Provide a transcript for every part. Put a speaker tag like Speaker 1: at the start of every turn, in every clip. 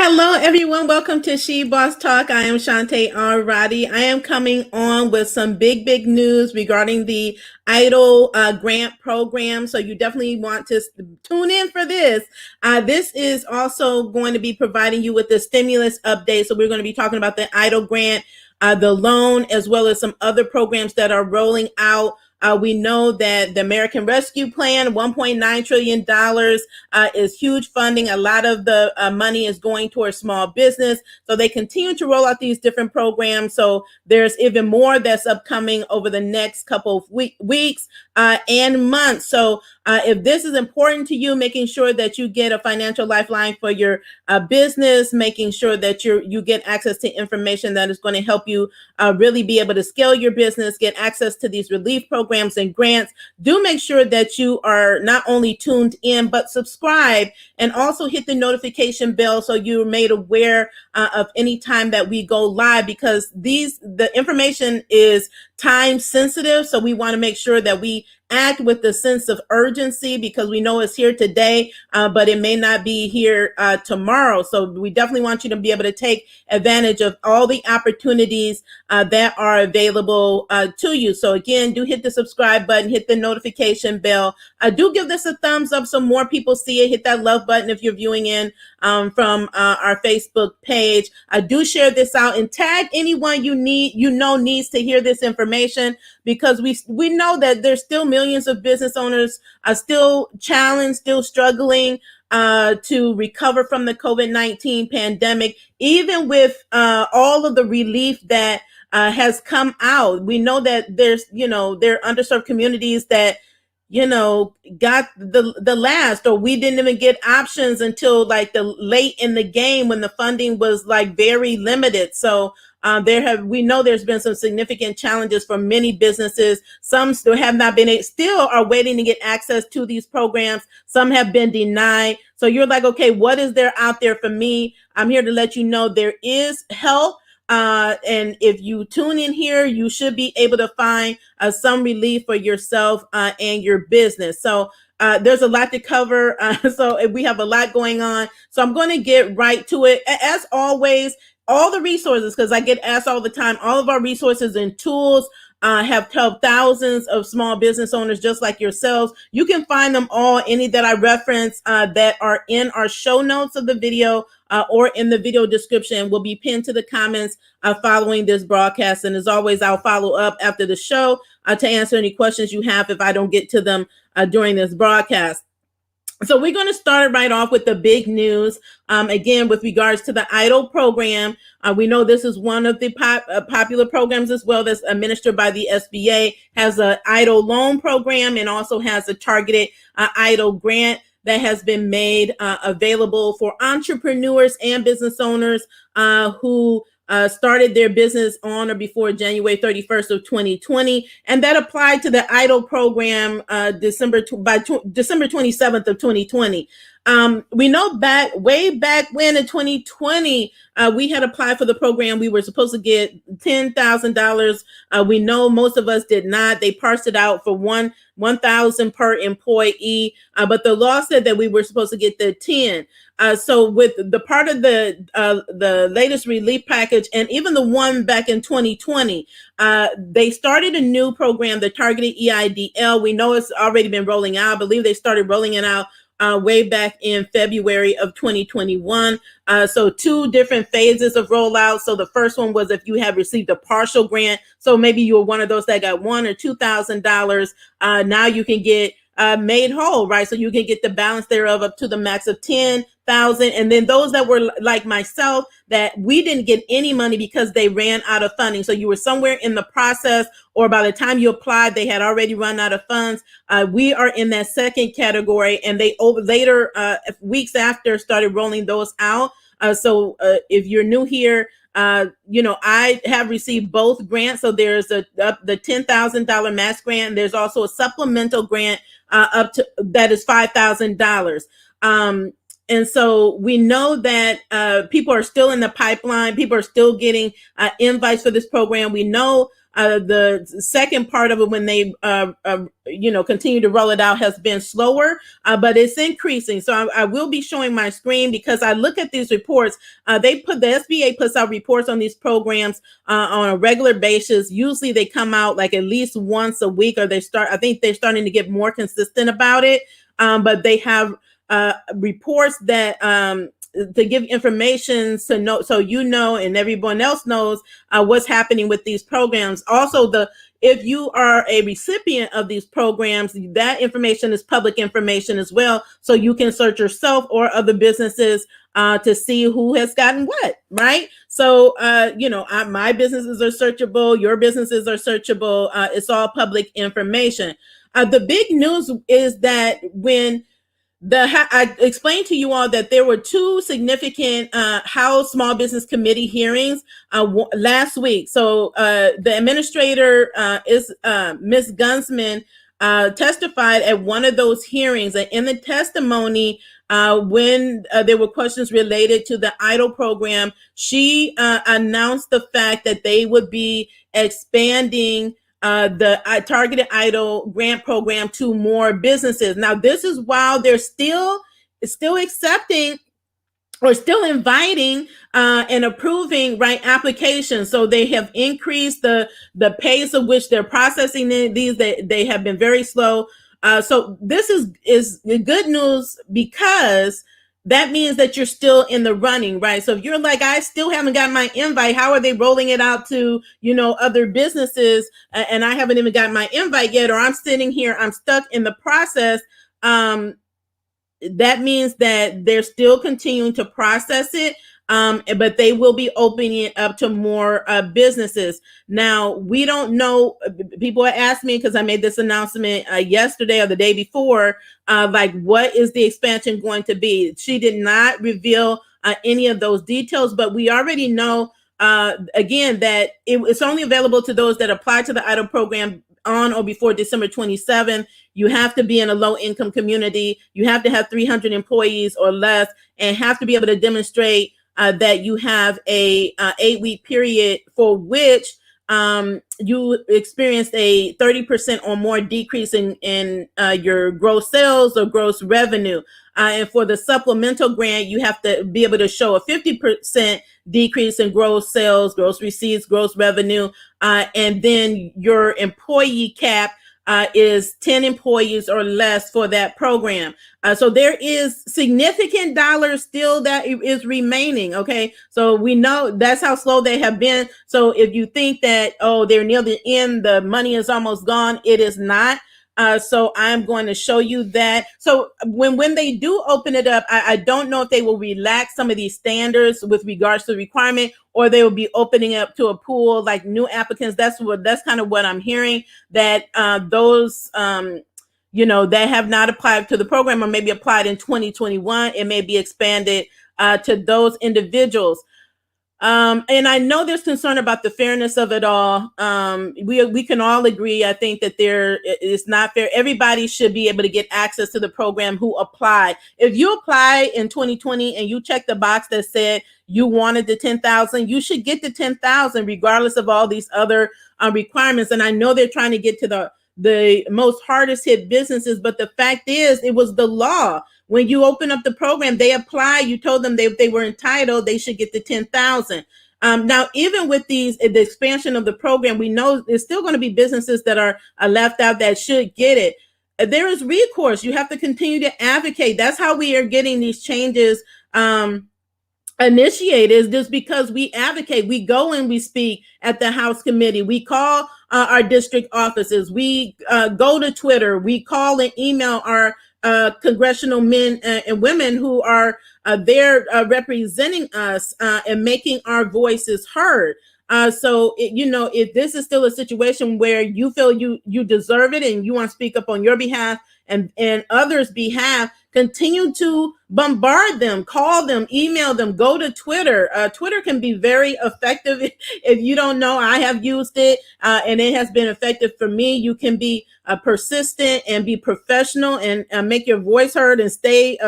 Speaker 1: Hello, everyone. Welcome to She Boss Talk. I am Shantae Arati. I am coming on with some big news regarding the EIDL grant program. So you definitely want to tune in for this. This is also going to be providing you with the stimulus update. So we're going to be talking about the EIDL grant, the loan, as well as some other programs that are rolling out. We know that the American Rescue Plan, $1.9 trillion is huge funding. A lot of the money is going towards small business. So they continue to roll out these different programs. So there's even more that's upcoming over the next couple of weeks and months. So if this is important to you, making sure that you get a financial lifeline for your business, making sure that you get access to information that is going to help you really be able to scale your business, get access to these relief programs and grants, do make sure that you are not only tuned in, but subscribe and also hit the notification bell so you're made aware of any time that we go live, because the information is time sensitive. So we want to make sure that we act with the sense of urgency, because we know it's here today, but it may not be here tomorrow. So we definitely want you to be able to take advantage of all the opportunities that are available to you. So again, do hit the subscribe button, hit the notification bell. Do give this a thumbs up so more people see it. Hit that love button if you're viewing in from our Facebook page. Do share this out and tag anyone you know needs to hear this information, because we know that there's still millions of business owners still challenged, still struggling to recover from the COVID-19 pandemic, even with all of the relief that has come out. We know that there are underserved communities that got the last, or we didn't even get options until like the late in the game when the funding was like very limited. So we know there's been some significant challenges for many businesses. Some still have not been, still are waiting to get access to these programs. Some have been denied. So you're like, okay, what is there out there for me? I'm here to let you know there is help. And if you tune in here, you should be able to find some relief for yourself and your business. So there's a lot to cover. So we have a lot going on. So I'm going to get right to it. As always, all the resources, because I get asked all the time, all of our resources and tools have helped thousands of small business owners just like yourselves. You can find them all, any that I reference that are in our show notes of the video or in the video description will be pinned to the comments following this broadcast. And as always, I'll follow up after the show to answer any questions you have if I don't get to them during this broadcast. So we're going to start right off with the big news. Again, with regards to the EIDL program, we know this is one of the popular programs as well that's administered by the SBA, has a EIDL loan program and also has a targeted EIDL grant that has been made available for entrepreneurs and business owners who started their business on or before January 31st of 2020, and that applied to the EIDL program December 27th of 2020. We know way back when in 2020, we had applied for the program. We were supposed to get $10,000. We know most of us did not. They parsed it out for $1,000 per employee, but the law said that we were supposed to get the 10. So with the part of the latest relief package and even the one back in 2020, they started a new program, the Targeted EIDL. We know it's already been rolling out. I believe they started rolling it out way back in February of 2021. So two different phases of rollout. So the first one was if you have received a partial grant. So maybe you were one of those that got $1,000 or $2,000. Now you can get made whole, right? So you can get the balance thereof up to the max of 10,000. And then those that were like myself, that we didn't get any money because they ran out of funding. So you were somewhere in the process, or by the time you applied, they had already run out of funds. We are in that second category, and they later, weeks after, started rolling those out. So if you're new here, I have received both grants. So there's the $10,000 max grant. And there's also a supplemental grant up to that is $5,000. And so we know that people are still in the pipeline. People are still getting invites for this program. We know The second part of it, when they continue to roll it out, has been slower, but it's increasing. So I will be showing my screen because I look at these reports. The SBA puts out reports on these programs on a regular basis. Usually they come out like at least once a week, or I think they're starting to get more consistent about it. But they have reports that to give information to know, so and everyone else knows what's happening with these programs. Also, if you are a recipient of these programs, that information is public information as well. So you can search yourself or other businesses to see who has gotten what, right? So, my businesses are searchable, your businesses are searchable. It's all public information. The big news is that when I explained to you all that there were two significant House Small Business Committee hearings last week. So the administrator is Ms. Guzman testified at one of those hearings, and in the testimony, when there were questions related to the EIDL program, she announced the fact that they would be expanding the Targeted EIDL Grant program to more businesses. Now, this is while they're still accepting or still inviting and approving applications. So they have increased the pace of which they're processing these. They have been very slow. So this is good news, because that means that you're still in the running, right? So if you're like, I still haven't gotten my invite, how are they rolling it out to, other businesses, and I haven't even gotten my invite yet, or I'm sitting here, I'm stuck in the process. That means that they're still continuing to process it, but they will be opening it up to more businesses. Now, we don't know. People asked me, because I made this announcement yesterday or the day before, what is the expansion going to be? She did not reveal any of those details, but we already know, again, that it's only available to those that apply to the EIDL program on or before December 27th. You have to be in a low income community. You have to have 300 employees or less, and have to be able to demonstrate that you have a 8-week period for which you experienced a 30% or more decrease in your gross sales or gross revenue. And for the supplemental grant, you have to be able to show a 50% decrease in gross sales, gross receipts, gross revenue. And then your employee cap is 10 employees or less for that program. So there is significant dollars still that is remaining. Okay. So we know that's how slow they have been. So if you think that, they're near the end, the money is almost gone, it is not. So I'm going to show you that. So when they do open it up, I don't know if they will relax some of these standards with regards to the requirement, or they will be opening up to a pool like new applicants. That's kind of what I'm hearing, that those that have not applied to the program, or maybe applied in 2021, it may be expanded to those individuals. And I know there's concern about the fairness of it all. We can all agree, I think, that it's not fair. Everybody should be able to get access to the program who applied. If you apply in 2020 and you check the box that said you wanted the 10,000, you should get the 10,000 regardless of all these other requirements. And I know they're trying to get to the most hardest hit businesses, but the fact is, it was the law. When you open up the program, they apply. You told them if they were entitled, they should get the 10,000. Now, even with the expansion of the program, we know there's still going to be businesses that are left out that should get it. There is recourse. You have to continue to advocate. That's how we are getting these changes initiated, is just because we advocate. We go and we speak at the House committee. We call our district offices. We go to Twitter. We call and email our congressional men and women who are there representing us and making our voices heard. So, if this is still a situation where you feel you deserve it and you want to speak up on your behalf and others' behalf, continue to bombard them, call them, email them, go to Twitter. Twitter can be very effective. If you don't know, I have used it and it has been effective for me. You can be persistent and be professional and make your voice heard and stay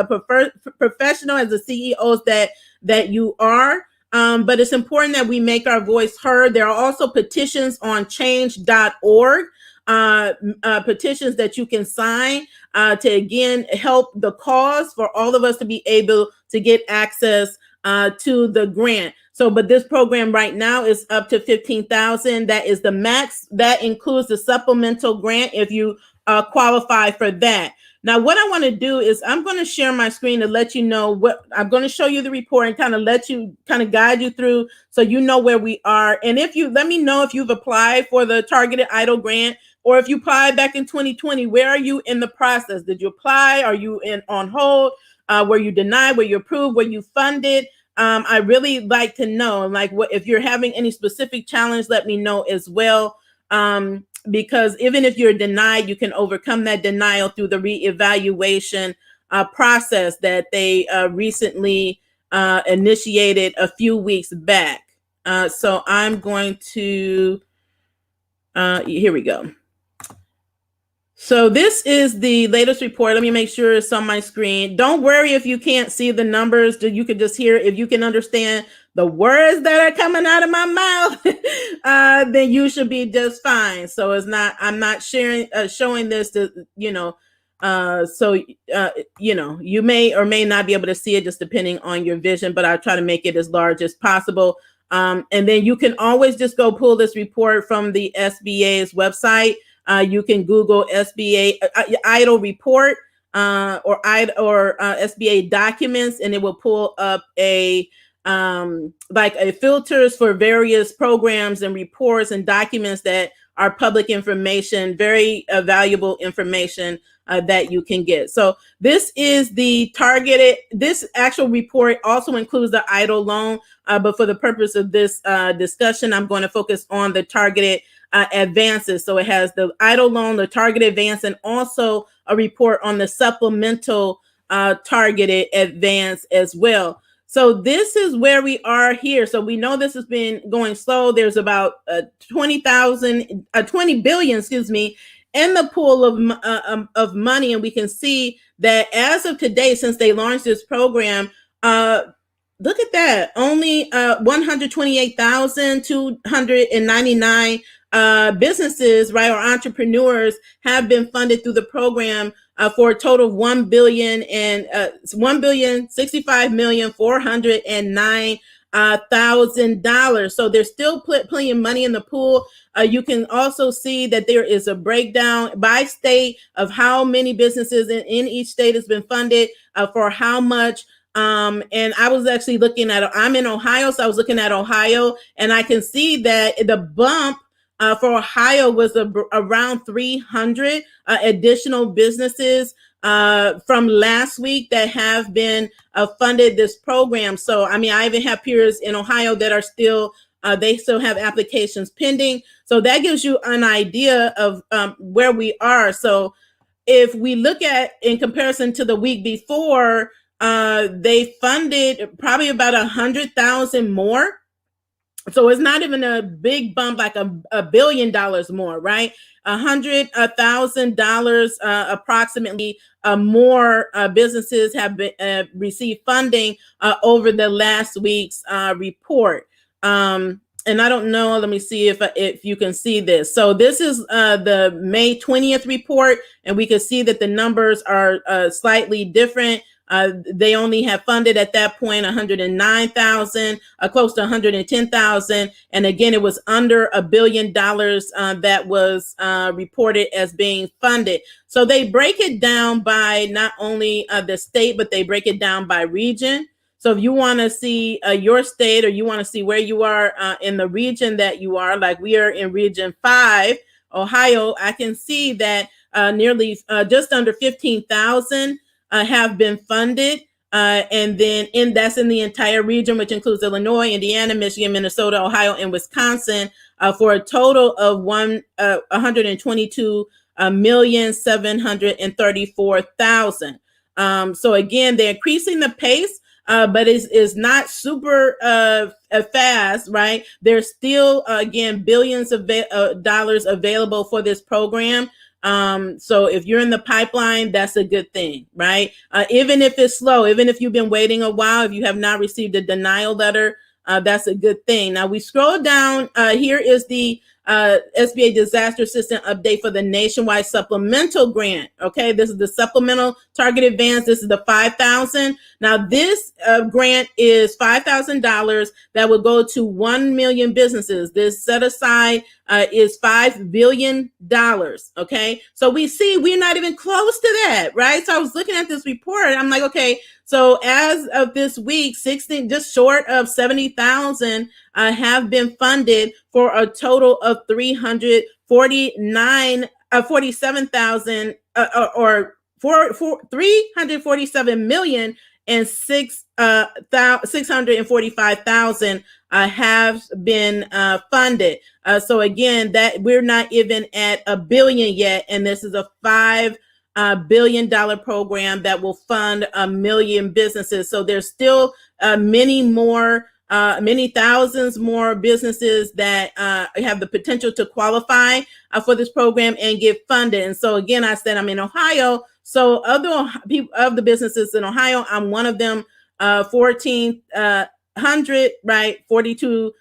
Speaker 1: professional as the CEOs that you are. but it's important that we make our voice heard. There are also petitions on change.org, petitions that you can sign to, again, help the cause for all of us to be able to get access to the grant. So, but this program right now is up to $15,000. That is the max. That includes the supplemental grant if you qualify for that. Now, what I want to do is I'm going to share my screen to let you know what I'm going to show you the report and kind of let you kind of guide you through so you know where we are. And if you let me know if you've applied for the Targeted EIDL Grant or if you applied back in 2020, where are you in the process? Did you apply? Are you on hold? Were you denied? Were you approved? Were you funded? I really like to know, like, what if you're having any specific challenge, let me know as well. Because even if you're denied, you can overcome that denial through the reevaluation process that they recently initiated a few weeks back. So I'm going to, here we go. So this is the latest report. Let me make sure it's on my screen. Don't worry if you can't see the numbers. You can just hear. If you can understand the words that are coming out of my mouth, then you should be just fine. So it's not. I'm not showing this to so you may or may not be able to see it just depending on your vision. But I'll try to make it as large as possible. And then you can always just go pull this report from the SBA's website. You can Google SBA EIDL report or SBA documents, and it will pull up a filters for various programs and reports and documents that are public information, very valuable information that you can get. So this is the targeted. This actual report also includes the EIDL loan, but for the purpose of this discussion, I'm going to focus on the targeted advances. So it has the EIDL loan, the targeted advance, and also a report on the supplemental targeted advance as well. So this is where we are here. So we know this has been going slow. There's about 20 billion, in the pool of money, and we can see that as of today, since they launched this program, look at that, only 128,299 businesses, right, or entrepreneurs have been funded through the program for a total of $1,065,409,000. So there's still plenty of money in the pool. You can also see that there is a breakdown by state of how many businesses in each state has been funded for how much. And I was actually looking at, I'm in Ohio, so I was looking at Ohio, and I can see that the bump for Ohio was around 300 additional businesses from last week that have been funded this program. So, I mean, I even have peers in Ohio that are still, they still have applications pending. So that gives you an idea of where we are. So if we look at, in comparison to the week before, they funded probably about 100,000 more. So it's not even a big bump, like $1 billion more, right? $100,000 approximately more businesses have been, received funding over the last week's report. And I don't know, let me see if you can see this. So this is the May 20th report, and we can see that the numbers are slightly different. They only have funded at that point 109,000, close to 110,000. And again, it was under $1 billion that was reported as being funded. So they break it down by not only the state, but they break it down by region. So if you want to see your state, or you want to see where you are in the region that you are, like we are in region 5, Ohio, I can see that nearly just under 15,000 have been funded, and then that's in the entire region, which includes Illinois, Indiana, Michigan, Minnesota, Ohio, and Wisconsin, for a total of 122,734,000. So again, they're increasing the pace, but it's not super fast, right? There's still, again, billions of dollars available for this program. So if you're in the pipeline, that's a good thing, right? Even if it's slow, even if you've been waiting a while, if you have not received a denial letter, that's a good thing. Now we scroll down. Here is the SBA disaster assistance update for the nationwide supplemental grant. Okay, this is the supplemental target advance. This is the $5,000. Now this grant is $5,000 that will go to 1 million businesses. This set aside is $5 billion. Okay, so we see we're not even close to that, right? So I was looking at this report. I'm like, okay, so as of this week, 16, just short of 70,000 have been funded for a total of 347,000 or 347 million and 645,000 have been funded. So again, that we're not even at a billion yet, and this is a $5 billion program that will fund 1 million businesses. So there's still many thousands more businesses that have the potential to qualify for this program and get funded. And so again, I said I'm in Ohio. So of the businesses in Ohio, I'm one of them. 1,400, right? 42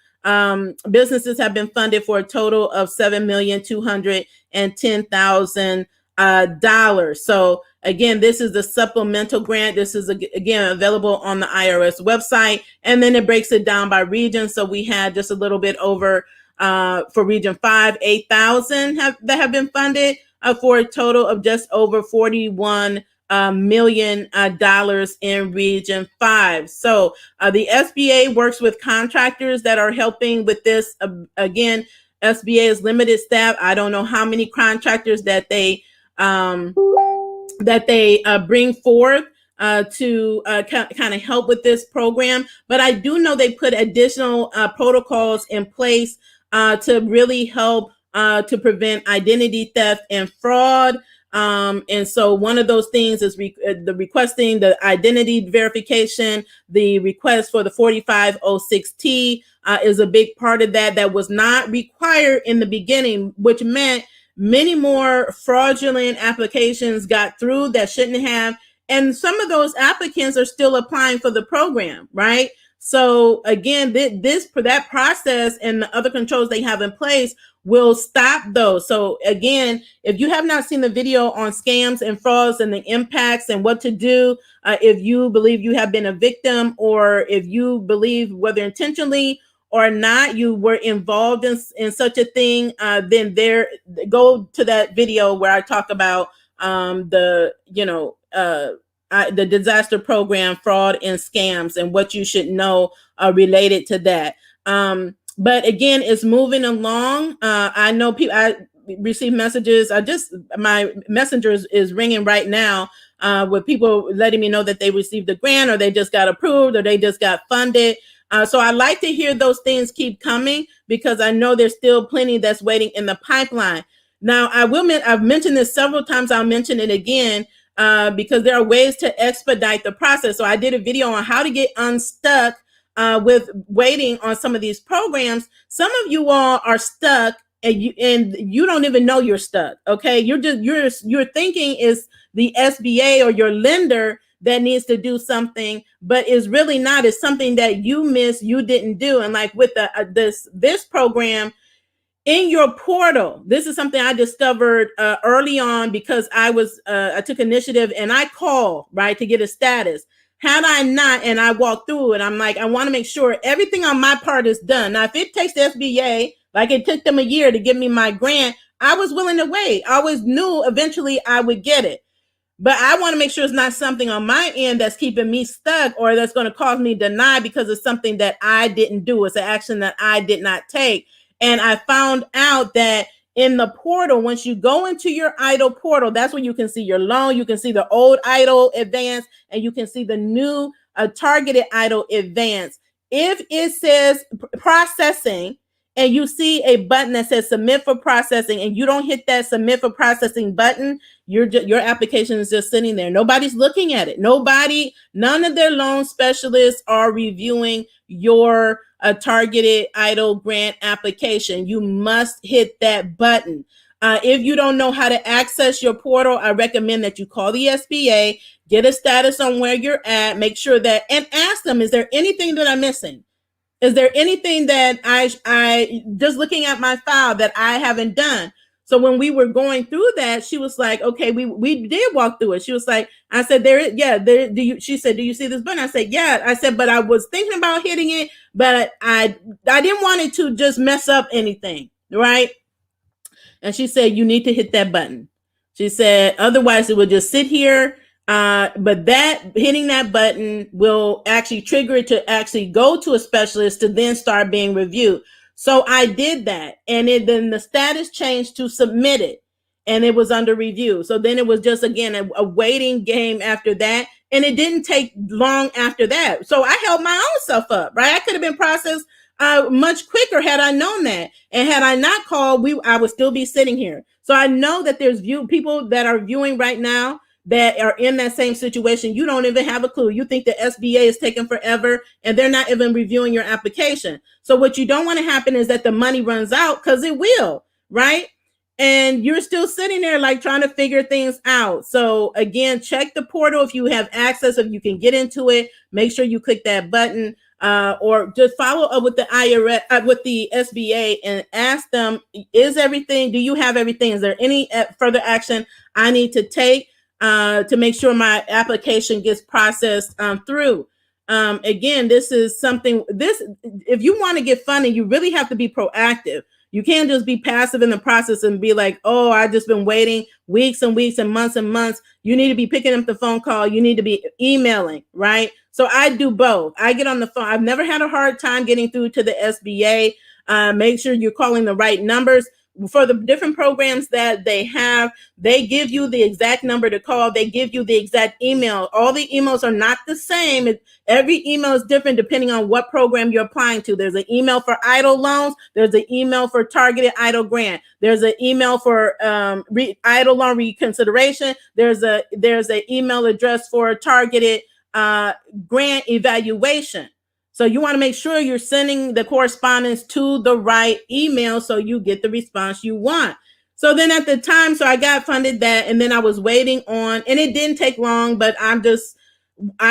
Speaker 1: businesses have been funded for a total of $7,210,000. So again, this is the supplemental grant. This is again available on the IRS website, and then it breaks it down by region. So we had just a little bit over for Region 5, 8,000 that have been funded for a total of just over $41 million in Region 5. So the SBA works with contractors that are helping with this. Again, SBA is limited staff. I don't know how many contractors that they bring forth to kind of help with this program. But I do know they put additional protocols in place to really help to prevent identity theft and fraud. And so one of those things is the requesting the identity verification. The request for the 4506T is a big part of that. That was not required in the beginning, which meant many more fraudulent applications got through that shouldn't have. And some of those applicants are still applying for the program, right? So again, that process and the other controls they have in place will stop those. So again, if you have not seen the video on scams and frauds and the impacts and what to do, if you believe you have been a victim, or if you believe, whether intentionally or not, you were involved in such a thing, then go to that video where I talk about the disaster program, fraud and scams, and what you should know related to that. But again, it's moving along. I know people, I receive messages. My messenger is ringing right now with people letting me know that they received the grant, or they just got approved, or they just got funded. So I like to hear those things keep coming, because I know there's still plenty that's waiting in the pipeline. Now, I've mentioned this several times. I'll mention it again because there are ways to expedite the process. So I did a video on how to get unstuck with waiting on some of these programs. Some of you all are stuck, and you don't even know you're stuck. Okay, you're thinking is the SBA or your lender that needs to do something, but it's really not. It's something that you missed, you didn't do. And like with this program in your portal, this is something I discovered early on, because I took initiative and I called, right, to get a status. Had I not, and I walked through it, I'm like, I want to make sure everything on my part is done. Now, if it takes the SBA, like it took them a year to give me my grant, I was willing to wait. I always knew eventually I would get it. But I want to make sure it's not something on my end that's keeping me stuck, or that's going to cause me to deny because it's something that I didn't do. It's an action that I did not take. And I found out that in the portal, once you go into your EIDL portal, that's when you can see your loan. You can see the old EIDL advance, and you can see the new targeted EIDL advance. If it says processing, and you see a button that says submit for processing, and you don't hit that submit for processing button, your application is just sitting there. Nobody's looking at it. None of their loan specialists are reviewing your targeted EIDL grant application. You must hit that button. If you don't know how to access your portal, I recommend that you call the SBA, get a status on where you're at, make sure that, and ask them, is there anything that I'm missing? Is there anything that I just looking at my file that I haven't done? So when we were going through that, she was like, okay, we did walk through it. She was like, I said, she said, do you see this button? I said, yeah. I said, but I was thinking about hitting it, but I didn't want it to just mess up anything, right? And she said, you need to hit that button. She said, otherwise it will just sit here. But that hitting that button will actually trigger it to actually go to a specialist to then start being reviewed. So I did that, and then the status changed to submitted, and it was under review. So then it was just again a waiting game after that, and it didn't take long after that. So I held my own self up, right? I could have been processed much quicker had I known that, and had I not called, I would still be sitting here. So I know that there's people that are viewing right now that are in that same situation. You don't even have a clue. You think the SBA is taking forever and they're not even reviewing your application. So what you don't want to happen is that the money runs out, because it will, right? And you're still sitting there like trying to figure things out. So again, check the portal if you have access, if you can get into it. Make sure you click that button, or just follow up with the IRS, with the SBA, and ask them, is everything, do you have everything? Is there any further action I need to take to make sure my application gets processed through? Again, this is something, if you want to get funding, you really have to be proactive. You can't just be passive in the process and be like, oh, I've just been waiting weeks and weeks and months. You need to be picking up the phone call. You need to be emailing, right? So I do both. I get on the phone. I've never had a hard time getting through to the SBA. Make sure you're calling the right numbers. For the different programs that they have, they give you the exact number to call. They give you the exact email. All the emails are not the same. Every email is different depending on what program you're applying to. There's an email for EIDL loans. There's an email for Targeted EIDL Grant. There's an email for EIDL loan reconsideration. There's an email address for Targeted Grant evaluation. So you want to make sure you're sending the correspondence to the right email so you get the response you want. So then at the time, so I got funded that, and then I was waiting on, and it didn't take long, but I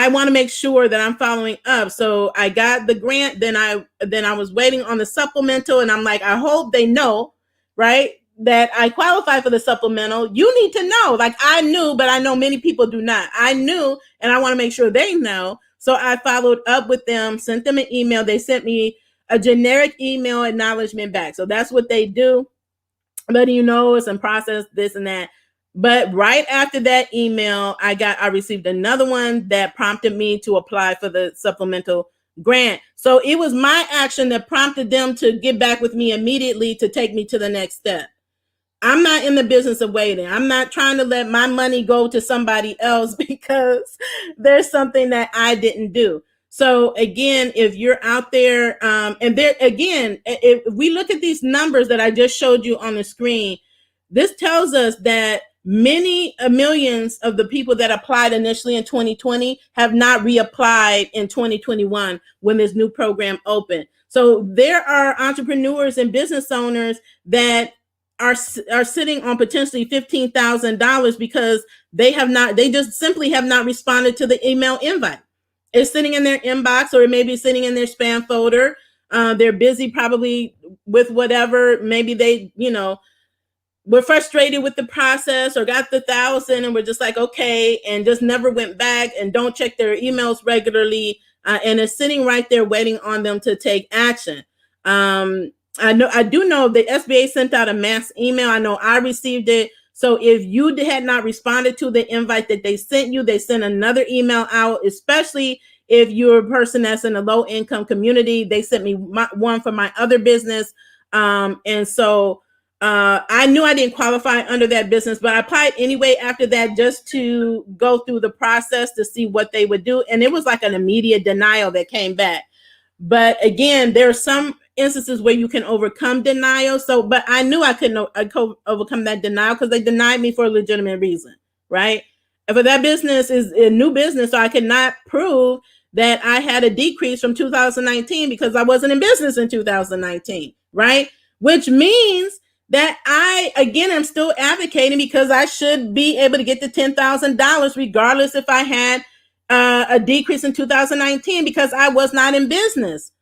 Speaker 1: want to make sure that I'm following up. So I got the grant, then I was waiting on the supplemental, and I'm like, I hope they know, right, that I qualify for the supplemental. You need to know. Like, I knew, but I know many people do not. I knew, and I want to make sure they know. So I followed up with them, sent them an email. They sent me a generic email acknowledgement back. So that's what they do, letting you know it's in process, this and that. But right after that email, I received another one that prompted me to apply for the supplemental grant. So it was my action that prompted them to get back with me immediately to take me to the next step. I'm not in the business of waiting. I'm not trying to let my money go to somebody else because there's something that I didn't do. So again, if you're out there, and there again, if we look at these numbers that I just showed you on the screen, this tells us that millions of the people that applied initially in 2020 have not reapplied in 2021 when this new program opened. So there are entrepreneurs and business owners that are sitting on potentially $15,000 because they just simply have not responded to the email invite. It's sitting in their inbox, or it may be sitting in their spam folder. They're busy probably with whatever. Maybe they, were frustrated with the process, or got the 1,000 and were just like, okay, and just never went back and don't check their emails regularly. And it's sitting right there waiting on them to take action. I do know the SBA sent out a mass email. I know I received it. So if you had not responded to the invite that they sent you, they sent another email out, especially if you're a person that's in a low income community. They sent me one for my other business. And so I knew I didn't qualify under that business, but I applied anyway after that, just to go through the process to see what they would do. And it was like an immediate denial that came back. But again, there are some instances where you can overcome denial. So, but I knew I couldn't overcome that denial because they denied me for a legitimate reason, right? And for that business is a new business, so I could not prove that I had a decrease from 2019 because I wasn't in business in 2019, right? Which means that I, again, am still advocating because I should be able to get the $10,000 regardless if I had a decrease in 2019 because I was not in business.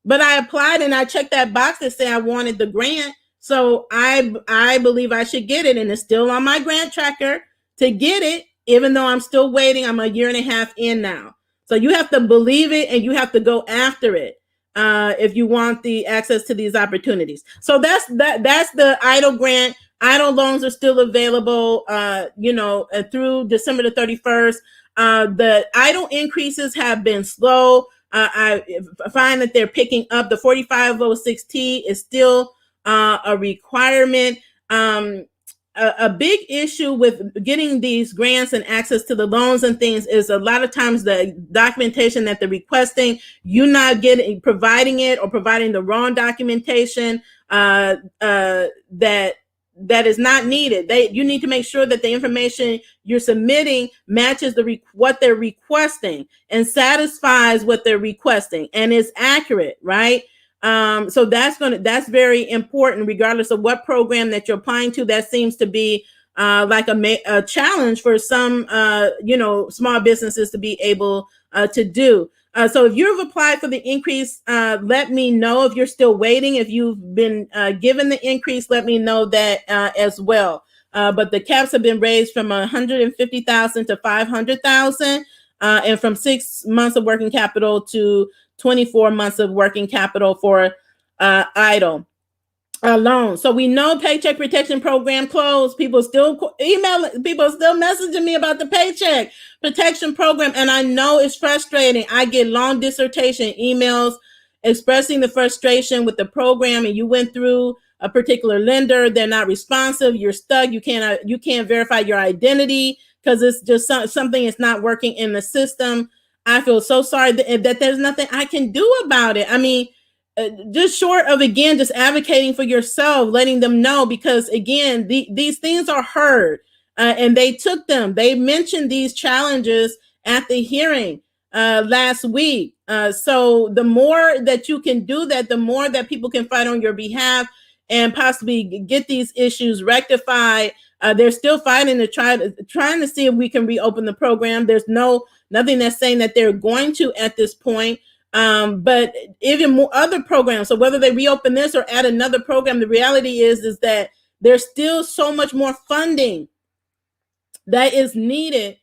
Speaker 1: but I applied and I checked that box that said I wanted the grant. So I believe I should get it, and it's still on my grant tracker to get it, even though I'm still waiting. I'm a year and a half in now. So you have to believe it and you have to go after it if you want the access to these opportunities. So that's the EIDL grant. EIDL loans are still available, through December the 31st. The EIDL increases have been slow. I find that they're picking up. The 4506T is still a requirement. A big issue with getting these grants and access to the loans and things is a lot of times the documentation that they're requesting, you not providing it or providing the wrong documentation that is not needed. You need to make sure that the information you're submitting matches what they're requesting and satisfies what they're requesting and is accurate, right? So that's very important, regardless of what program that you're applying to. That seems to be like a challenge for some small businesses to be able to do. So if you've applied for the increase, let me know. If you're still waiting, if you've been given the increase, let me know that as well. But the caps have been raised from 150,000 to 500,000, and from 6 months of working capital to 24 months of working capital for EIDL loans. So we know Paycheck Protection Program closed. People still people still messaging me about the Paycheck Protection Program, and I know it's frustrating. I get long dissertation emails expressing the frustration with the program, and you went through a particular lender, they're not responsive, you're stuck, you can't verify your identity because it's just something is not working in the system. I feel so sorry that there's nothing I can do about it. I mean, just short of, again, just advocating for yourself, letting them know, because again, these things are heard and they mentioned these challenges at the hearing last week. So the more that you can do that, the more that people can fight on your behalf and possibly get these issues rectified. They're still fighting to trying to see if we can reopen the program. There's nothing that's saying that they're going to at this point. But even more other programs. So whether they reopen this or add another program, the reality is that there's still so much more funding that is needed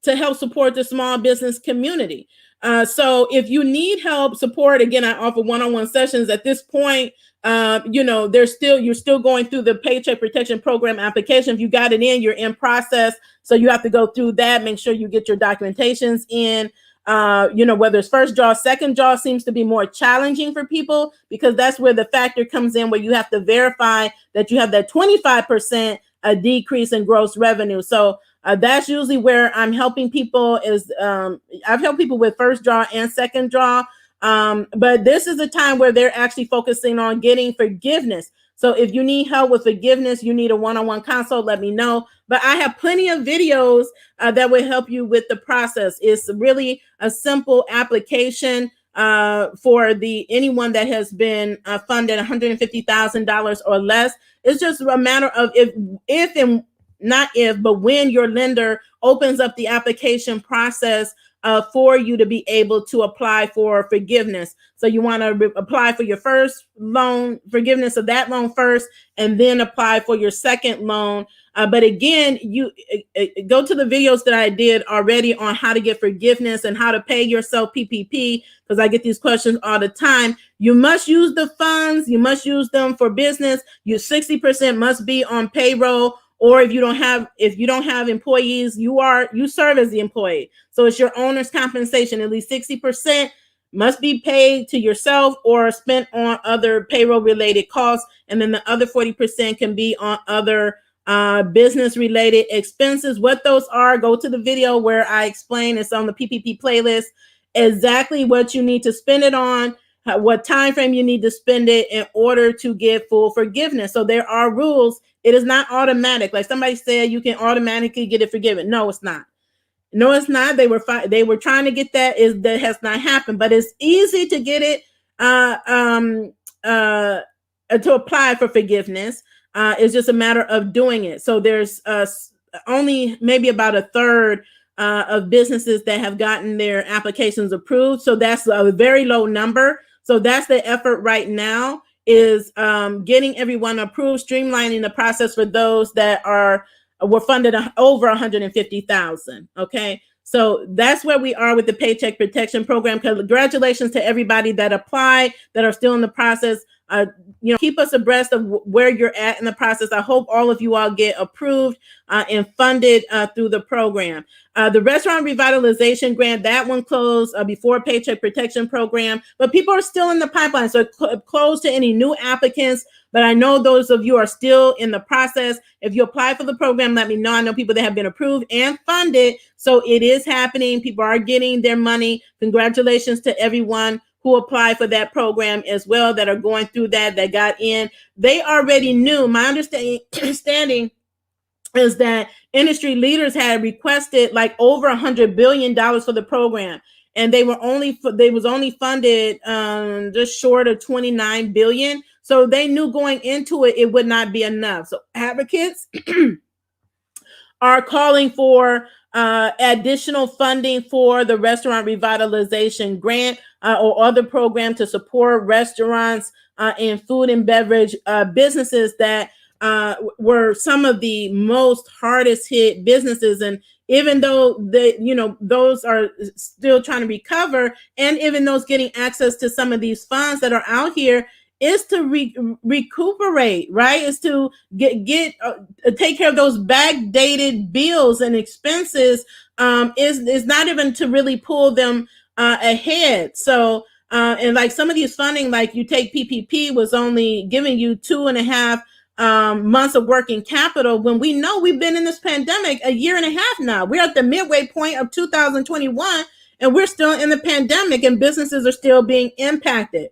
Speaker 1: to help support the small business community. So if you need help, support, again, I offer one-on-one sessions. At this point, you're still going through the Paycheck Protection Program application. If you got it in, you're in process. So you have to go through that, make sure you get your documentations in. Whether it's first draw, second draw seems to be more challenging for people, because that's where the factor comes in, where you have to verify that you have that 25% decrease in gross revenue. So that's usually where I'm helping people I've helped people with first draw and second draw. But this is a time where they're actually focusing on getting forgiveness. So if you need help with forgiveness, you need a one-on-one consult, let me know. But I have plenty of videos that will help you with the process. It's really a simple application for anyone that has been funded $150,000 or less. It's just a matter of but when your lender opens up the application process for you to be able to apply for forgiveness. So you want to apply for your first loan, forgiveness of that loan first, and then apply for your second loan. But again, you go to the videos that I did already on how to get forgiveness and how to pay yourself PPP, because I get these questions all the time. You must use the funds. You must use them for business. Your 60% must be on payroll. Or if you don't have employees, you serve as the employee. So it's your owner's compensation. At least 60% must be paid to yourself or spent on other payroll related costs. And then the other 40% can be on other business related expenses. What those are, go to the video where I explain, it's on the PPP playlist, exactly what you need to spend it on, what time frame you need to spend it in order to get full forgiveness. So there are rules. It is not automatic. Like somebody said, you can automatically get it forgiven. No, it's not. No, it's not. They were trying to get that. That has not happened, but it's easy to get it to apply for forgiveness. It's just a matter of doing it. So there's only maybe about a third of businesses that have gotten their applications approved. So that's a very low number. So that's the effort right now, is getting everyone approved, streamlining the process for those that were funded over 150,000. Okay. So that's where we are with the Paycheck Protection Program. Congratulations to everybody that applied, that are still in the process. Keep us abreast of where you're at in the process. I hope all of you all get approved and funded through the program. The Restaurant Revitalization Grant, that one closed before Paycheck Protection Program, but people are still in the pipeline. So closed to any new applicants, but I know those of you are still in the process. If you apply for the program, let me know. I know people that have been approved and funded. So it is happening. People are getting their money. Congratulations to everyone who applied for that program as well, that are going through that got in. They already knew. My understanding is that industry leaders had requested like over $100 billion for the program, and they was only funded just short of 29 billion. So they knew going into it would not be enough. So advocates are calling for additional funding for the Restaurant Revitalization Grant or other program to support restaurants and food and beverage businesses that were some of the most hardest hit businesses. And even though those are still trying to recover, and even those getting access to some of these funds that are out here, is to recuperate, right? Is to get take care of those backdated bills and expenses. Is not even to really pull them ahead. So and like some of these funding, like you take PPP, was only giving you 2.5 months of working capital, when we know we've been in this pandemic a year and a half now. We're at the midway point of 2021, and we're still in the pandemic, and businesses are still being impacted.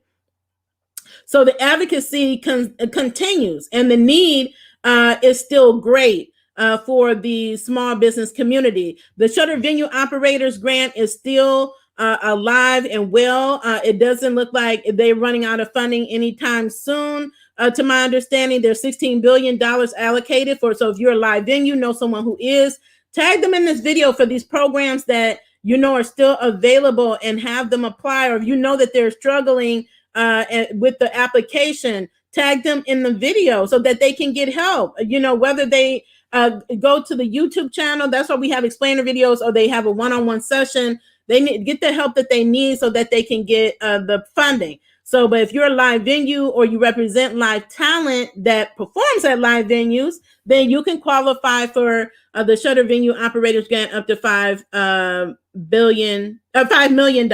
Speaker 1: So the advocacy continues, and the need is still great for the small business community. The Shutter Venue Operators Grant is still alive and well. It doesn't look like they're running out of funding anytime soon. To my understanding, there's $16 billion allocated for. So if you're a live venue, know someone who is, tag them in this video for these programs that are still available, and have them apply. Or if you know that they're struggling with the application, tag them in the video so that they can get help. Whether they go to the YouTube channel, that's why we have explainer videos, or they have a one-on-one session, they need to get the help that they need so that they can get the funding. So, but if you're a live venue, or you represent live talent that performs at live venues, then you can qualify for the Shutter Venue Operators Grant up to $5 million, $5 million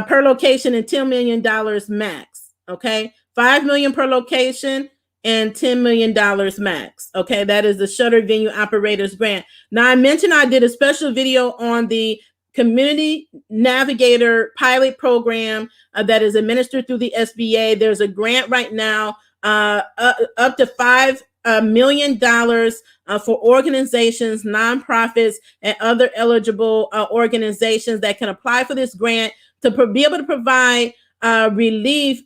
Speaker 1: per location, and $10 million max. Okay, $5 million per location and $10 million max. Okay, that is the Shutter Venue Operators Grant. Now, I mentioned I did a special video on the Community Navigator pilot program that is administered through the SBA. There's a grant right now up to $5 million for organizations, nonprofits, and other eligible organizations that can apply for this grant to be able to provide relief,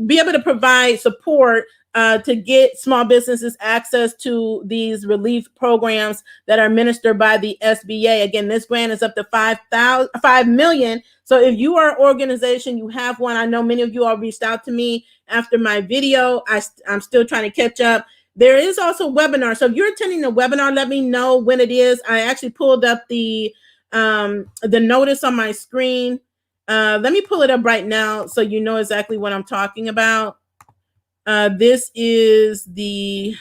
Speaker 1: be able to provide support to get small businesses access to these relief programs that are administered by the SBA. Again, this grant is up to $5 million. So if you are an organization, you have one. I know many of you all reached out to me after my video. I'm still trying to catch up. There is also a webinar. So if you're attending the webinar, let me know when it is. I actually pulled up the notice on my screen. Let me pull it up right now so you know exactly what I'm talking about. This is the,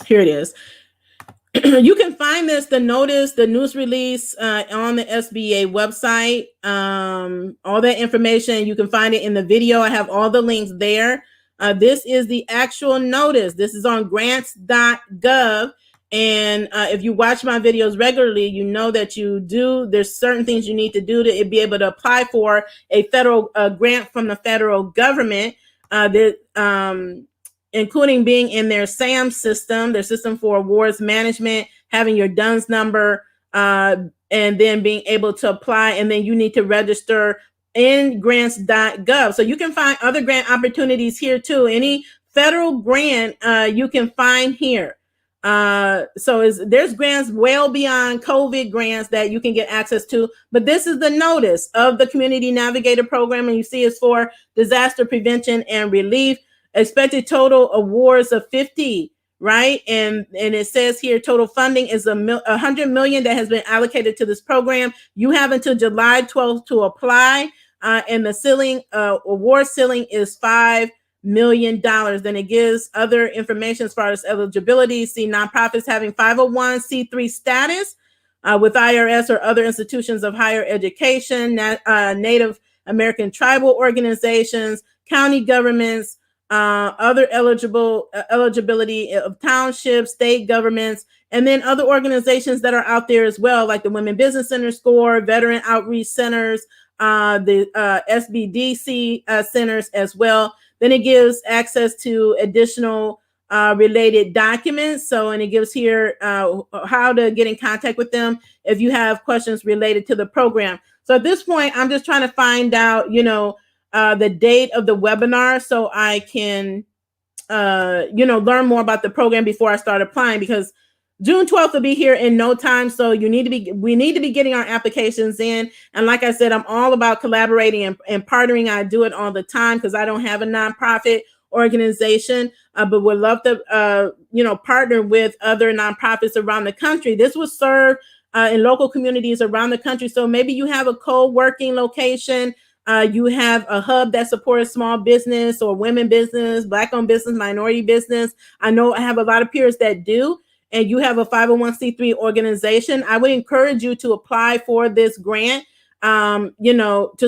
Speaker 1: here it is. You can find the notice, the news release on the SBA website. All that information, you can find it in the video. I have all the links there. This is the actual notice. This is on grants.gov. And if you watch my videos regularly, you know that there's certain things you need to do to be able to apply for a federal grant from the federal government, including being in their SAM system, their system for awards management, having your DUNS number, and then being able to apply. And then you need to register in grants.gov. So you can find other grant opportunities here too. Any federal grant you can find here. There's grants well beyond COVID grants that you can get access to, but this is the notice of the Community Navigator program, and you see it's for disaster prevention and relief. Expected total awards of 50, right? And it says here total funding is $100 million that has been allocated to this program. You have until July 12th to apply, and the ceiling award ceiling is $5 million. Then it gives other information as far as eligibility. See nonprofits having 501c3 status with IRS or other institutions of higher education, Native American tribal organizations, county governments, other eligibility of townships, state governments, and then other organizations that are out there as well, like the Women Business Center SCORE, Veteran Outreach Centers, the SBDC centers as well. Then it gives access to additional related documents. And it gives here how to get in contact with them if you have questions related to the program. So at this point, I'm just trying to find out, the date of the webinar so I can, learn more about the program before I start applying, because June 12th will be here in no time. So we need to be getting our applications in. And like I said, I'm all about collaborating and partnering. I do it all the time because I don't have a nonprofit organization, but would love to, partner with other nonprofits around the country. This will serve in local communities around the country. So maybe you have a co-working location. You have a hub that supports small business or women business, Black-owned business, minority business. I know I have a lot of peers that do. And you have a 501c3 organization, I would encourage you to apply for this grant, to help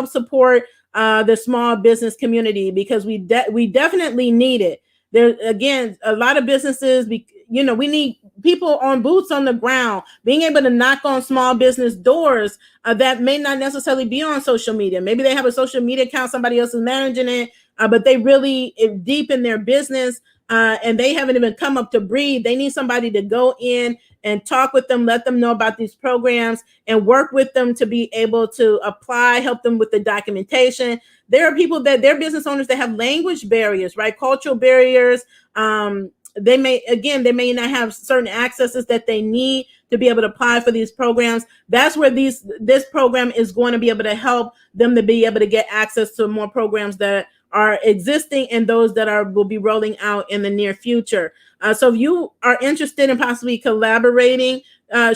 Speaker 1: support the small business community, because we definitely need it. There, again, a lot of businesses, we need people on boots on the ground, being able to knock on small business doors that may not necessarily be on social media. Maybe they have a social media account, somebody else is managing it, but they really deep in their business. And they haven't even come up to breathe. They need somebody to go in and talk with them, let them know about these programs, and work with them to be able to apply, help them with the documentation. There are people they're business owners that have language barriers, right? Cultural barriers. They may not have certain accesses that they need to be able to apply for these programs. That's where this program is going to be able to help them to be able to get access to more programs that are existing and those that will be rolling out in the near future. So if you are interested in possibly collaborating,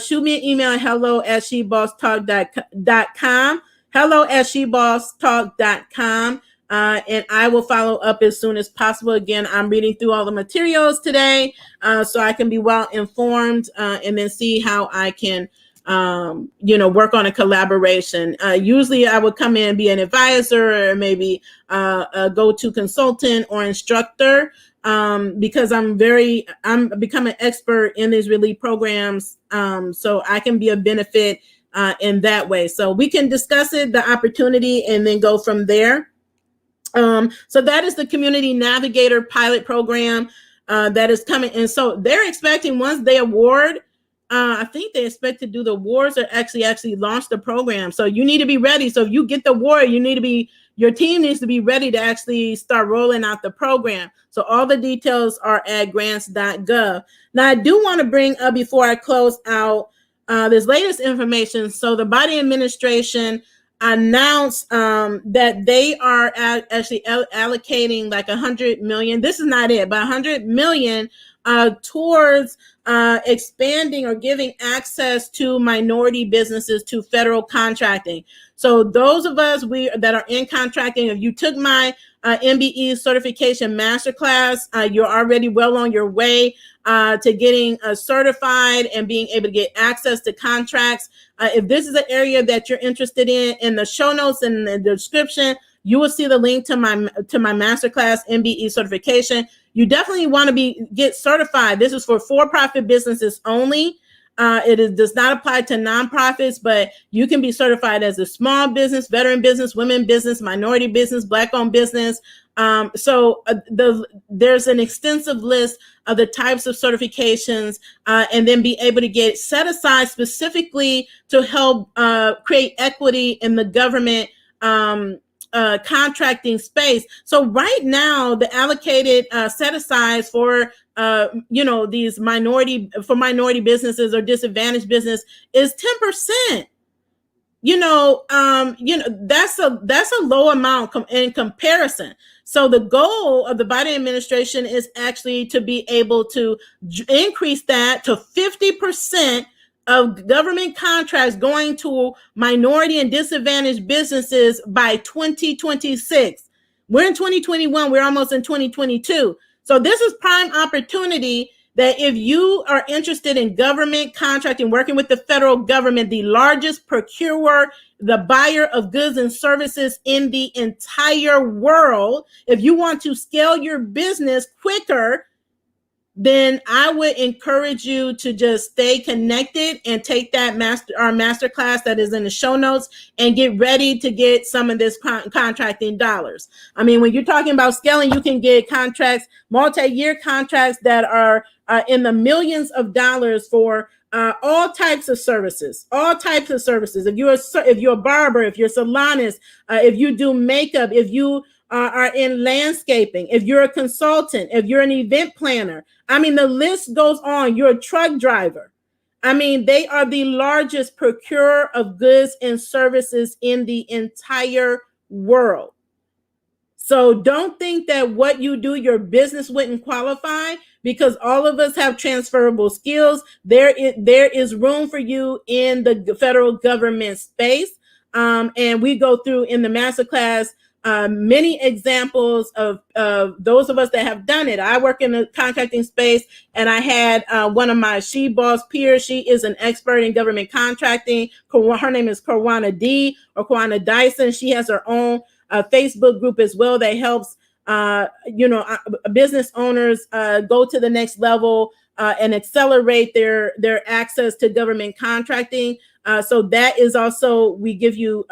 Speaker 1: shoot me an email at hello@shebosstalk.com, hello@shebosstalk.com, and I will follow up as soon as possible. Again, I'm reading through all the materials today so I can be well informed and then see how I can work on a collaboration. Usually I would come in and be an advisor or maybe a go-to consultant or instructor because I'm becoming an expert in these relief programs. So I can be a benefit in that way. So we can discuss it, the opportunity, and then go from there. So that is the Community Navigator pilot program that is coming. And so they're expecting, once they award, I think they expect to do the awards or actually launch the program. So you need to be ready. So if you get the award, your team needs to be ready to actually start rolling out the program. So all the details are at grants.gov. Now I do want to bring up, before I close out, this latest information. So the Biden administration announced that they are actually allocating like $100 million. This is not it, but $100 million towards expanding or giving access to minority businesses to federal contracting. So those of us that are in contracting, if you took my MBE certification masterclass, you're already well on your way to getting certified and being able to get access to contracts. If this is an area that you're interested in the show notes and the description, you will see the link to my masterclass MBE certification. You definitely want to get certified. This is for for-profit businesses only. Does not apply to nonprofits, but you can be certified as a small business, veteran business, women business, minority business, Black-owned business. There's an extensive list of the types of certifications, and then be able to get set aside specifically to help create equity in the government contracting space. So right now, the allocated set aside for these minority businesses or disadvantaged business is 10%. That's a low amount in comparison. So the goal of the Biden administration is actually to be able to increase that to 50% of government contracts going to minority and disadvantaged businesses by 2026. We're in 2021. We're almost in 2022. So this is prime opportunity that if you are interested in government contracting, working with the federal government, the largest procurer, the buyer of goods and services in the entire world, if you want to scale your business quicker, then I would encourage you to just stay connected and take that our master class that is in the show notes and get ready to get some of this contracting dollars. I mean, when you're talking about scaling, you can get contracts, multi-year contracts that are in the millions of dollars for all types of services. If you're a barber, if you're a salonist, if you do makeup, if you are in landscaping, if you're a consultant, if you're an event planner, I mean, the list goes on. You're a truck driver. I mean, they are the largest procurer of goods and services in the entire world. So don't think that what you do, your business wouldn't qualify, because all of us have transferable skills. There is room for you in the federal government space. And we go through in the masterclass many examples of those of us that have done it. I work in the contracting space, and I had one of my SheBoss peers. She is an expert in government contracting. Her name is Corwana D or Corwana Dyson. She has her own Facebook group as well that helps business owners go to the next level and accelerate their access to government contracting. So that is also, we give you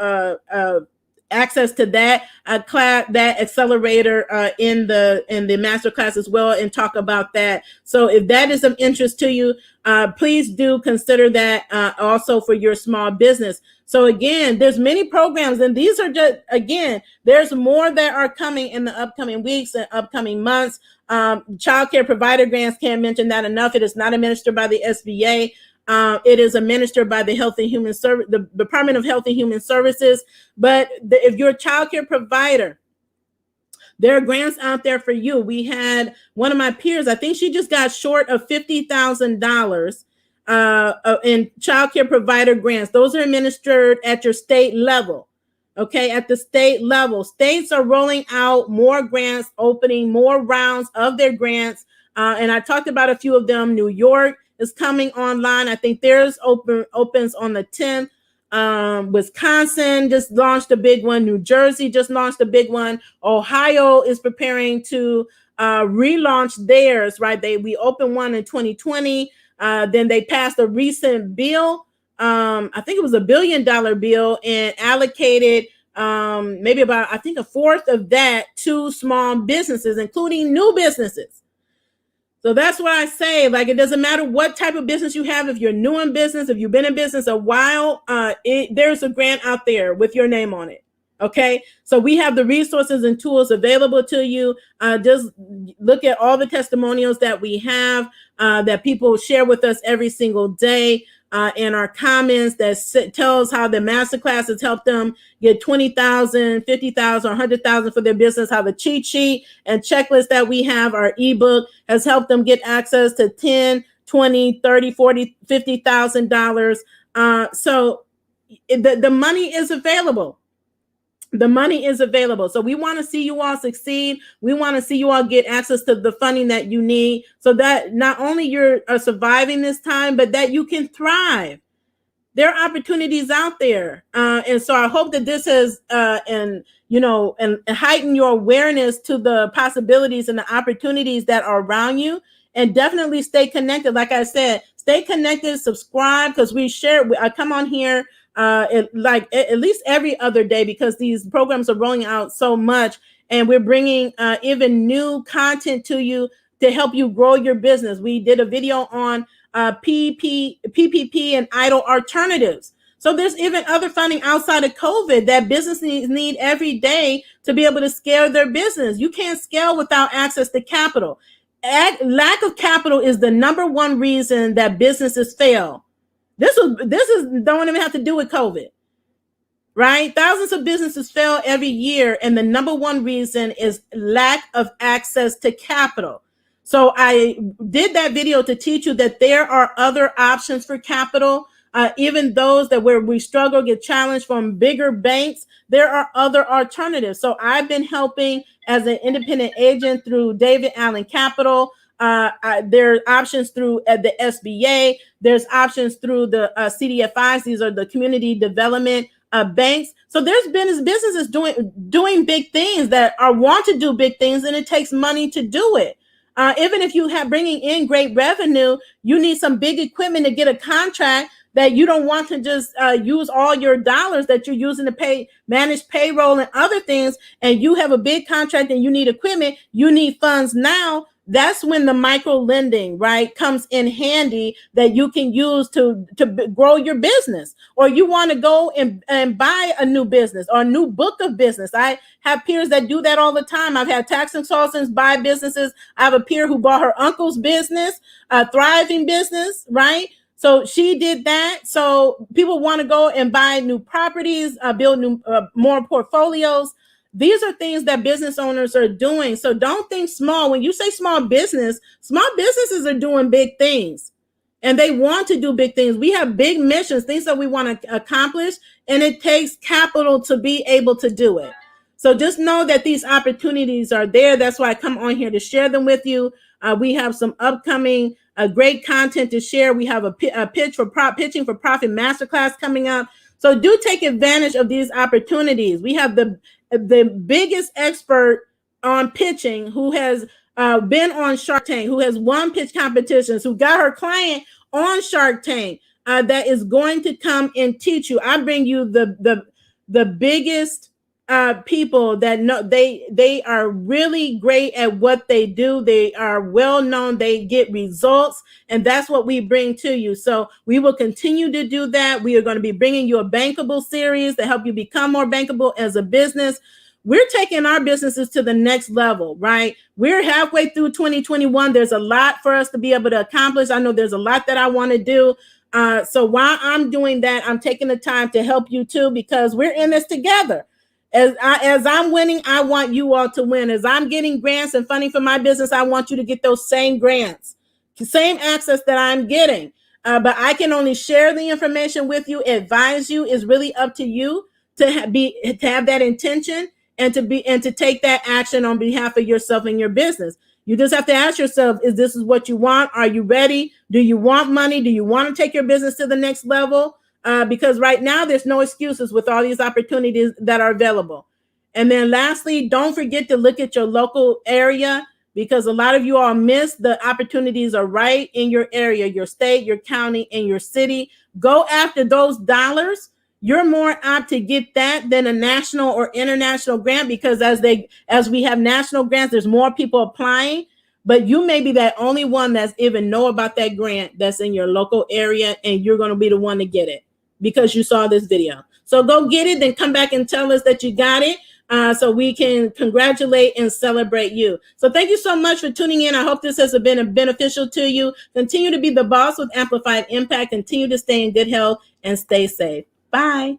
Speaker 1: access to that class, that accelerator in the master class as well, and talk about that. So if that is of interest to you, please do consider that also for your small business. So again, there's many programs, and these are just, again, there's more that are coming in the upcoming weeks and upcoming months. Child care provider grants, can't mention that enough. It is not administered by the SBA. It is administered by the the Department of Health and Human Services. But if you're a child care provider, there are grants out there for you. We had one of my peers, I think she just got short of $50,000 in child care provider grants. Those are administered at your state level. Okay, at the state level, states are rolling out more grants, opening more rounds of their grants. And I talked about a few of them. New York is coming online. I think theirs opens on the 10th. Wisconsin just launched a big one. New Jersey just launched a big one. Ohio is preparing to relaunch theirs, right? We opened one in 2020. Then they passed a recent bill. I think it was $1 billion bill, and allocated maybe about, I think, a fourth of that to small businesses, including new businesses. So that's why I say, like, it doesn't matter what type of business you have. If you're new in business, if you've been in business a while, there's a grant out there with your name on it. Okay, so we have the resources and tools available to you. Just look at all the testimonials that we have, that people share with us every single day in our comments, that tells how the masterclass has helped them get $20,000, $50,000, $100,000 for their business, how the cheat sheet and checklist that we have, our ebook, has helped them get access to $10,000, $20,000, $30,000, $40,000, $50,000. So the money is available. The money is available. So we want to see you all succeed. We want to see you all get access to the funding that you need, so that not only you're surviving this time, but that you can thrive. There are opportunities out there. And so I hope that this has and heighten your awareness to the possibilities and the opportunities that are around you. And definitely stay connected. Like I said, stay connected, subscribe, because I come on here at least every other day, because these programs are rolling out so much, and we're bringing even new content to you to help you grow your business. We did a video on PPP and EIDL alternatives. So there's even other funding outside of COVID that businesses need every day to be able to scale their business. You can't scale without access to capital. Lack of capital is the number one reason that businesses fail. This don't even have to do with COVID, right? Thousands of businesses fail every year, and the number one reason is lack of access to capital. So I did that video to teach you that there are other options for capital. Even those that where we struggle, get challenged from bigger banks, there are other alternatives. So I've been helping as an independent agent through David Allen Capital. There are options through the SBA. There's options through the CDFIs. These are the community development banks. So there's businesses doing big things that want to do big things, and it takes money to do it. Even if you have bringing in great revenue, you need some big equipment to get a contract that you don't want to just use all your dollars that you're using to manage payroll and other things, and you have a big contract and you need equipment, you need funds now. That's when the micro lending, right, comes in handy that you can use to grow your business. Or you want to go and buy a new business or a new book of business. I have peers that do that all the time. I've had tax consultants buy businesses. I have a peer who bought her uncle's business, a thriving business, right? So she did that. So people want to go and buy new properties, build new more portfolios. These are things that business owners are doing. So don't think small. When you say small businesses are doing big things, and they want to do big things. We have big missions, things that we want to accomplish, and it takes capital to be able to do it. So just know that these opportunities are there. That's why I come on here to share them with you. We have some upcoming great content to share. We have a pitching for profit masterclass coming up. So do take advantage of these opportunities. We have the biggest expert on pitching who has been on Shark Tank, who has won pitch competitions, who got her client on Shark Tank, that is going to come and teach you. I bring you the biggest people that know they are really great at what they do. They are well known. They get results, and that's what we bring to you. So we will continue to do that. We are going to be bringing you a bankable series to help you become more bankable as a business. We're taking our businesses to the next level, right? We're halfway through 2021. There's a lot for us to be able to accomplish. I know there's a lot that I want to do. So while I'm doing that, I'm taking the time to help you too, because we're in this together. As I'm winning, I want you all to win. As I'm getting grants and funding for my business, I want you to get those same grants, same access that I'm getting. But I can only share the information with you, advise you. Is really up to you to have that intention and to take that action on behalf of yourself and your business. You just have to ask yourself, is this what you want? Are you ready? Do you want money? Do you want to take your business to the next level? Because right now there's no excuses with all these opportunities that are available. And then lastly, don't forget to look at your local area, because a lot of you all miss the opportunities are right in your area, your state, your county, and your city. Go after those dollars. You're more apt to get that than a national or international grant, because as we have national grants, there's more people applying, but you may be that only one that's even know about that grant that's in your local area, and you're going to be the one to get it because you saw this video. So go get it, then come back and tell us that you got it, so we can congratulate and celebrate you. So thank you so much for tuning in. I hope this has been beneficial to you. Continue to be the boss with amplified impact. Continue to stay in good health and stay safe. Bye.